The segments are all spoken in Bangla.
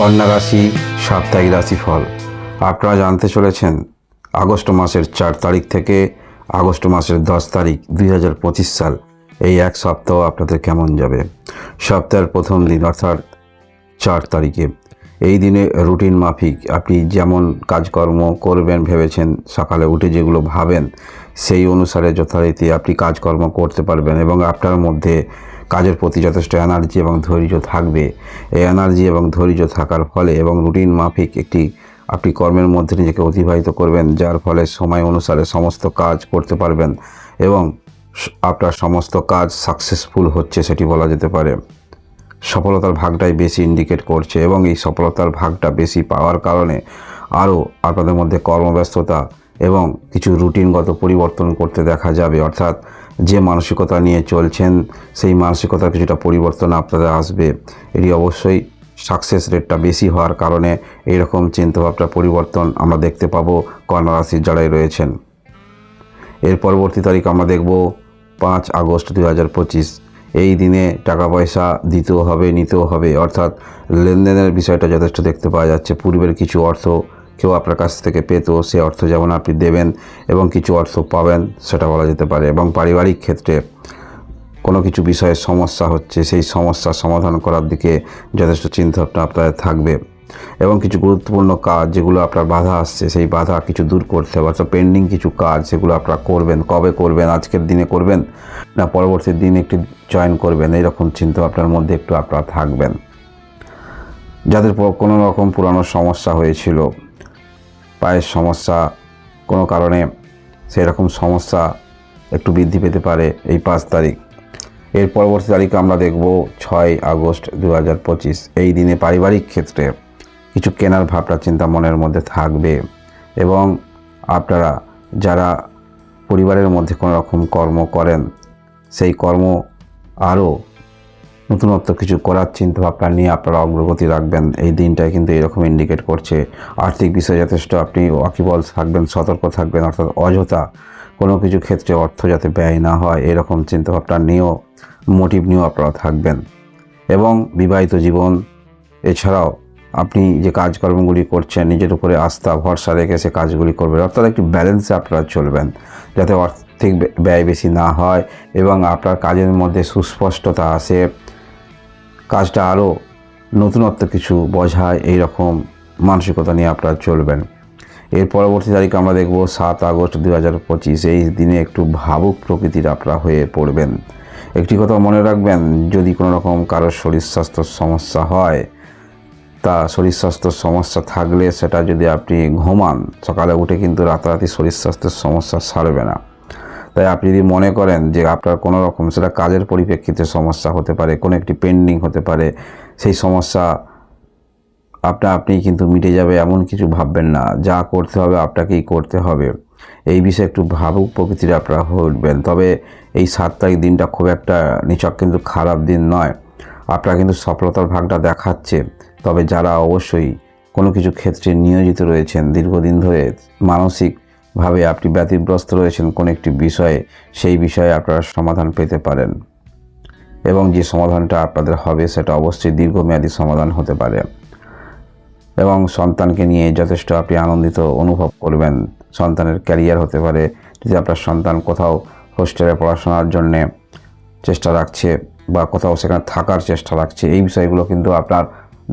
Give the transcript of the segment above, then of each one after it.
কন্যা রাশি সাপ্তাহিক রাশিফল আপনারা জানতে চলেছেন আগস্ট মাসের 4 তারিখ থেকে আগস্ট মাসের 10 তারিখ 2025 সাল এই এক সপ্তাহ আপনাদের কেমন যাবে। সপ্তাহের প্রথম দিন অর্থাৎ 4 তারিখে এই দিনে রুটিন মাফিক আপনি যেমন কাজকর্ম করবেন ভেবেছেন, সকালে উঠে যেগুলো ভাবেন সেই অনুসারে যথারীতি আপনি কাজকর্ম করতে পারবেন এবং আপনার মধ্যে কাজের প্রতি যথেষ্ট এনার্জি এবং ধৈর্য থাকবে। এই এনার্জি এবং ধৈর্য থাকার ফলে এবং রুটিন মাফিক আপনি কর্মের মধ্যে নিজেকে অতিবাহিত করবেন, যার ফলে সময় অনুসারে সমস্ত কাজ করতে পারবেন এবং আপনার সমস্ত কাজ সাকসেসফুল হচ্ছে সেটি বলা যেতে পারে। সফলতার ভাগটাই বেশি ইন্ডিকেট করছে এবং এই সফলতার ভাগটা বেশি পাওয়ার কারণে আরও আপনাদের মধ্যে কর্মব্যস্ততা এবং কিছু রুটিনগত পরিবর্তন করতে দেখা যাবে। অর্থাৎ যে মানসিকতা নিয়ে চলছেন সেই মানসিকতার কিছুটা পরিবর্তন আপনাদের আসবে। এটি অবশ্যই সাকসেস রেটটা বেশি হওয়ার কারণে এইরকম চিন্তাভাবনা পরিবর্তন আমরা দেখতে পাবো কন্যা রাশির যারাই রয়েছেন। এর পরবর্তী তারিখ আমরা দেখব 5 আগস্ট 2025। এই দিনে টাকা পয়সা দিতেও হবে নিতেও হবে, অর্থাৎ লেনদেনের বিষয়টা যথেষ্ট দেখতে পাওয়া যাচ্ছে। পূর্বের কিছু অর্থ কেউ আপনার কাছ থেকে পেত, সে অর্থ যেমন আপনি দেবেন এবং কিছু অর্থ পাবেন সেটা বলা যেতে পারে। এবং পারিবারিক ক্ষেত্রে কোনো কিছু বিষয়ে সমস্যা হচ্ছে, সেই সমস্যার সমাধান করার দিকে যথেষ্ট চিন্তাভাবনা আপনাদের থাকবে এবং কিছু গুরুত্বপূর্ণ কাজ যেগুলো আপনার বাধা আসছে সেই বাধা কিছু দূর করতে হবে। অর্থাৎ পেন্ডিং কিছু কাজ সেগুলো আপনারা করবেন। কবে করবেন? আজকের দিনে করবেন না পরবর্তী দিন একটু জয়েন করবেন, এইরকম চিন্তা আপনার মধ্যে একটু আপনারা থাকবেন। যাদের কোনো রকম পুরানো সমস্যা হয়েছিল, পায়ের সমস্যা কোনো কারণে, সেই রকম সমস্যা একটু বৃদ্ধি পেতে পারে এই 5 তারিখ। এর পরবর্তী তারিখ আমরা দেখব 6 আগস্ট 2025। এই দিনে পারিবারিক ক্ষেত্রে কিছু কেনার ভাবনা চিন্তা মনের মধ্যে থাকবে এবং আপনারা যারা পরিবারের মধ্যে কোনো রকম কর্ম করেন সেই কর্ম আরও নতুনত্ব কিছু করার চিন্তা ভাবনা নিয়ে আপনারা অগ্রগতি রাখবেন। এই দিনটাই কিন্তু এরকম ইন্ডিকেট করছে। আর্থিক বিষয়ে যথেষ্ট আপনি ওয়াকিবল থাকবেন, সতর্ক থাকবেন, অর্থাৎ অযথা কোনো কিছু ক্ষেত্রে অর্থ যাতে ব্যয় না হয় এরকম চিন্তাভাবনা নিয়েও মোটিভ নিয়েও আপনারা থাকবেন। এবং বিবাহিত জীবন এছাড়াও আপনি যে কাজকর্মগুলি করছেন নিজের উপরে আস্থা ভরসা রেখে সে কাজগুলি করবেন, অর্থাৎ একটি ব্যালেন্সে আপনারা চলবেন যাতে আর্থিক ব্যয় বেশি না হয় এবং আপনার কাজের মধ্যে সুস্পষ্টতা আসে, কাজটা আরও নতুনত্ব কিছু বোঝায়, এইরকম মানসিকতা নিয়ে আপনারা চলবেন। এর পরবর্তী তারিখ আমরা দেখব 7 আগস্ট 2025। এই দিনে একটু ভাবুক প্রকৃতির আপনারা হয়ে পড়বেন। একটি কথা মনে রাখবেন, যদি কোনো রকম কারোর শরীর স্বাস্থ্যর সমস্যা হয়, তা শরীর স্বাস্থ্যর সমস্যা থাকলে সেটা যদি আপনি ঘুমান সকালে উঠে কিন্তু রাতারাতি শরীর স্বাস্থ্যের সমস্যা সারবে না। তাই আপনি যদি মনে করেন যে আপনার কোনো রকম সেটা কাজের পরিপ্রেক্ষিতে সমস্যা হতে পারে, কোনো একটি পেন্ডিং হতে পারে, সেই সমস্যা আপনি কিন্তু মিটে যাবে এমন কিছু ভাববেন না। যা করতে হবে আপনাকেই করতে হবে, এই বিষয়ে একটু ভাবুক প্রকৃতির আপনারা হয়ে উঠবেন। তবে এই 7 তারিখ দিনটা খুব একটা নিছক কিন্তু খারাপ দিন নয়, আপনারা কিন্তু সফলতার ভাগটা দেখাচ্ছে। তবে যারা অবশ্যই কোনো কিছু ক্ষেত্রে নিয়োজিত রয়েছেন, দীর্ঘদিন ধরে মানসিকভাবে আপনি ব্যতিগ্রস্ত রয়েছেন কোনো একটি বিষয়ে, সেই বিষয়ে আপনারা সমাধান পেতে পারেন এবং যে সমাধানটা আপনাদের হবে সেটা অবশ্যই দীর্ঘমেয়াদী সমাধান হতে পারে এবং সন্তানকে নিয়ে যথেষ্ট আপনি আনন্দিত অনুভব করবেন। সন্তানের ক্যারিয়ার হতে পারে, যদি আপনার সন্তান কোথাও হোস্টেলে পড়াশোনার জন্যে চেষ্টা রাখছে বা কোথাও সেখানে থাকার চেষ্টা রাখছে, এই বিষয়গুলো কিন্তু আপনার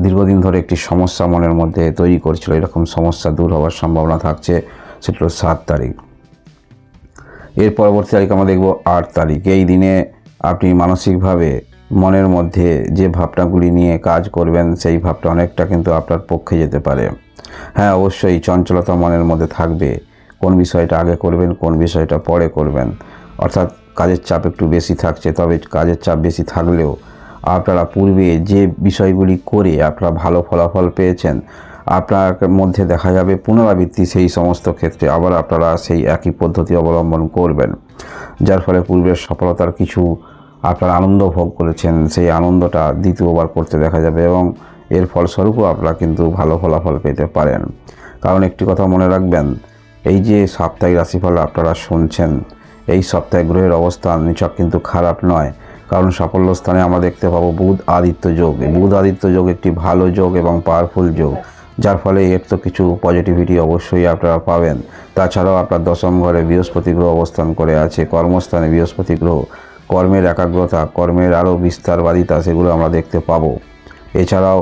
দীর্ঘদিন ধরে একটি সমস্যা মনের মধ্যে তৈরি করছিল, এরকম সমস্যা দূর হওয়ার সম্ভাবনা থাকছে। সেটা হলো 7 তারিখ। এর পরবর্তী তারিখ আমরা দেখব 8 তারিখ। এই দিনে আপনি মানসিকভাবে মনের মধ্যে যে ভাবনাগুলি নিয়ে কাজ করবেন সেই ভাবটা অনেকটা কিন্তু আপনার পক্ষে যেতে পারে। হ্যাঁ, অবশ্যই চঞ্চলতা মনের মধ্যে থাকবে, কোন বিষয়টা আগে করবেন কোন বিষয়টা পরে করবেন, অর্থাৎ কাজের চাপ একটু বেশি থাকছে। তবে কাজের চাপ বেশি থাকলেও আপনারা পূর্বে যে বিষয়গুলি করে আপনারা ভালো ফলাফল পেয়েছেন, আপনার মধ্যে দেখা যাবে পুনরাবৃত্তি সেই সমস্ত ক্ষেত্রে আবার আপনারা সেই একই পদ্ধতি অবলম্বন করবেন, যার ফলে পূর্বের সফলতার কিছু আপনারা আনন্দ ভোগ করেছেন সেই আনন্দটা দ্বিতীয়বার করতে দেখা যাবে এবং এর ফলস্বরূপও আপনারা কিন্তু ভালো ফলাফল পেতে পারেন। কারণ একটি কথা মনে রাখবেন, এই যে সাপ্তাহিক রাশিফল আপনারা শুনছেন, এই সপ্তাহে গ্রহের অবস্থান নিছক কিন্তু খারাপ নয়। কারণ সাফল্য স্থানে আমরা দেখতে পাবো বুধ আদিত্য যোগ। এই বুধ আদিত্য যোগ একটি ভালো যোগ এবং পাওয়ারফুল যোগ, যার ফলে এর তো কিছু পজিটিভিটি অবশ্যই আপনারা পাবেন। তাছাড়াও আপনার দশম ঘরে বৃহস্পতি গ্রহ অবস্থান করে আছে, কর্মস্থানে বৃহস্পতি গ্রহ, কর্মের একাগ্রতা, কর্মের আরও বিস্তারবাদিতা সেগুলো আমরা দেখতে পাবো। এছাড়াও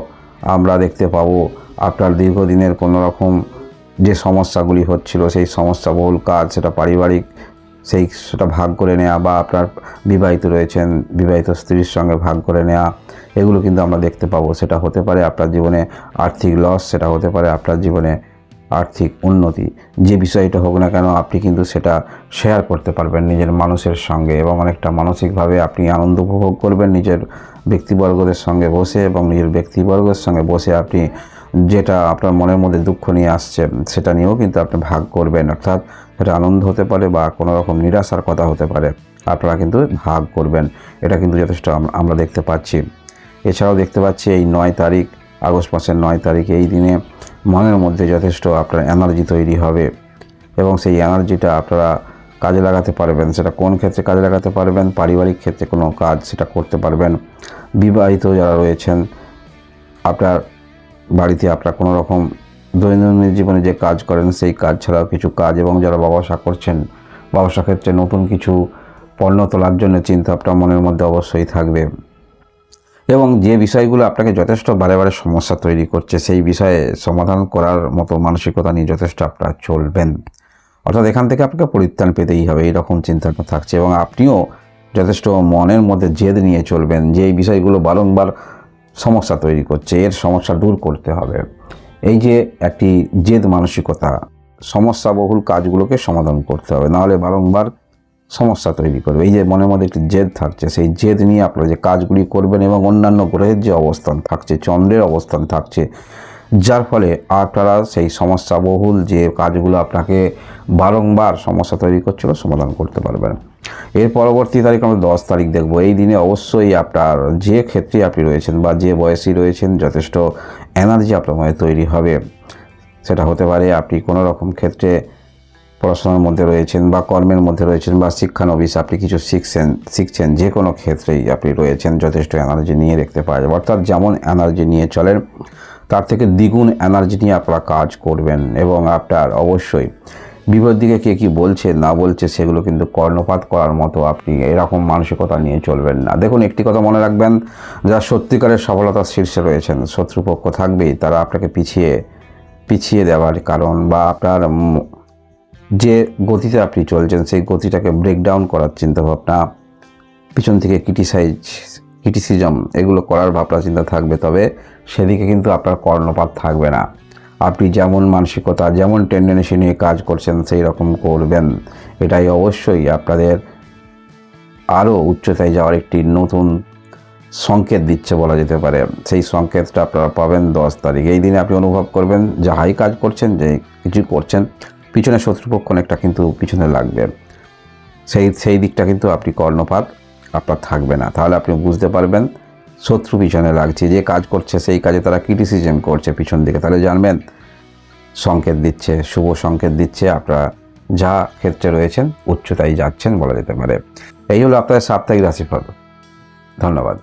আমরা দেখতে পাবো আপনার দীর্ঘদিনের কোনো রকম যে সমস্যাগুলি হচ্ছিল সেই সমস্যাবহুল কাজ, সেটা পারিবারিক সেটা ভাগ করে নেওয়া, বা আপনার বিবাহিত রয়েছেন বিবাহিত স্ত্রীর সঙ্গে ভাগ করে নেওয়া, এগুলো কিন্তু আমরা দেখতে পাবো। সেটা হতে পারে আপনার জীবনে আর্থিক লস, সেটা হতে পারে আপনার জীবনে আর্থিক উন্নতি। যে বিষয়টা হোক না কেন আপনি কিন্তু সেটা শেয়ার করতে পারবেন নিজের মানুষের সঙ্গে, এবং অনেকটা মানসিকভাবে আপনি আনন্দ উপভোগ করবেন নিজের ব্যক্তিবর্গদের সঙ্গে বসে, এবং নিজের ব্যক্তিবর্গের সঙ্গে বসে আপনি যেটা আপনার মনের মধ্যে দুঃখ নিয়ে আসছে সেটা নিয়েও কিন্তু আপনি ভাগ করবেন। অর্থাৎ সেটা আনন্দ হতে পারে বা কোনো রকম নিরাশার কথা হতে পারে, আপনারা কিন্তু ভাগ করবেন। এটা কিন্তু যথেষ্ট আমরা দেখতে পাচ্ছি। এছাড়াও দেখতে পাচ্ছি এই 9 তারিখ, আগস্ট মাসের 9 তারিখ, এই দিনে মনের মধ্যে যথেষ্ট আপনার এনার্জি তৈরি হবে, এবং সেই এনার্জিটা আপনারা কাজে লাগাতে পারবেন। সেটা কোন ক্ষেত্রে কাজে লাগাতে পারবেন? পারিবারিক ক্ষেত্রে কোনো কাজ সেটা করতে পারবেন। বিবাহিত যারা রয়েছেন, আপনার বাড়িতে আপনার কোনো রকম দৈনন্দিন জীবনে যে কাজ করেন সেই কাজ ছাড়াও কিছু কাজ, এবং যারা ব্যবসা করছেন ব্যবসা ক্ষেত্রে নতুন কিছু পণ্য তোলার জন্য চিন্তা আপনার মনের মধ্যে অবশ্যই থাকবে, এবং যে বিষয়গুলো আপনাকে যথেষ্ট বারে বারে সমস্যা তৈরি করছে সেই বিষয়ে সমাধান করার মতো মানসিকতা নিয়ে যথেষ্ট আপনারা চলবেন। অর্থাৎ এখান থেকে আপনাকে পরিত্রাণ পেতেই হবে, এইরকম চিন্তাটা থাকছে। এবং আপনিও যথেষ্ট মনের মধ্যে জেদ নিয়ে চলবেন যে এই বিষয়গুলো বারংবার সমস্যা তৈরি করছে, এর সমস্যা দূর করতে হবে। এই যে একটি জেদ মানসিকতা, সমস্যাবহুল কাজগুলোকে সমাধান করতে হবে, নাহলে বারংবার সমস্যা তৈরি করবে। এই যে মনের মধ্যে একটি জেদ থাকছে, সেই জেদ নিয়ে আপনারা যে কাজগুলি করবেন, এবং অন্যান্য গ্রহের যে অবস্থান থাকছে, চন্দ্রের অবস্থান থাকছে, যার ফলে আপনারা সেই সমস্যাবহুল যে কাজগুলো আপনাকে বারংবার সমস্যা তৈরি করছিল সমাধান করতে পারবেন। এর পরবর্তী তারিখ আমরা 10 তারিখ দেখব। এই দিনে অবশ্যই আপনার যে ক্ষেত্রে আপনি রয়েছেন বা যে বয়সী রয়েছেন যথেষ্ট এনার্জি আপনার মধ্যে তৈরি হবে। সেটা হতে পারে আপনি কোনো রকম ক্ষেত্রে পড়াশোনার মধ্যে রয়েছেন, বা কর্মের মধ্যে রয়েছেন, বা শিক্ষানবিশ আপনি কিছু শিখছেন, যে কোনো ক্ষেত্রেই আপনি রয়েছেন যথেষ্ট এনার্জি নিয়ে দেখতে পাওয়া যাবে। অর্থাৎ যেমন এনার্জি নিয়ে চলেন তার থেকে দ্বিগুণ এনার্জি নিয়ে আপনারা কাজ করবেন, এবং আপনার অবশ্যই বিপরীত দিকে কে কী বলছে না বলছে সেগুলো কিন্তু কর্ণপাত করার মতো আপনি এরকম মানসিকতা নিয়ে চলবেন না। দেখুন, একটি কথা মনে রাখবেন, যারা সত্যিকারের সফলতার শীর্ষে রয়েছেন শত্রুপক্ষ থাকবেই, তারা আপনাকে পিছিয়ে দেওয়ার কারণ, বা আপনার যে গতিতে আপনি চলছেন সেই গতিটাকে ব্রেকডাউন করার চিন্তাভাবনা, পিছন থেকে ক্রিটিসিজম এগুলো করার ভাবনা চিন্তা থাকবে। তবে সেদিকে কিন্তু আপনার কর্ণপাত থাকবে না। আপনি যেমন মানসিকতা, যেমন টেন্ডেন্সি নিয়ে কাজ করছেন সেই রকম করবেন। এটাই অবশ্যই আপনাদের আরও উচ্চতায় যাওয়ার একটি নতুন সংকেত দিচ্ছে বলা যেতে পারে। সেই সংকেতটা আপনারা পাবেন 10 তারিখ। এই দিনে আপনি অনুভব করবেন যাহাই কাজ করছেন, যে কিছু করছেন, পিছনে শত্রুপক্ষ অনেকটা কিন্তু পিছনে লাগবে। সেই দিকটা কিন্তু আপনি কর্ণপাত আপনার থাকবে না। তাহলে আপনি বুঝতে পারবেন শত্রু পিছনে লাগছে, যে কাজ করছে সেই কাজে তারা ক্রিটিসিজম করছে পিছন দিকে, তাহলে জানবেন সংকেত দিচ্ছে, শুভ সংকেত দিচ্ছে আপনারা যা ক্ষেত্রে রয়েছেন উচ্চতায় যাচ্ছেন বলা যেতে পারে। এই হলো আপনাদের সাপ্তাহিক রাশিফল। ধন্যবাদ।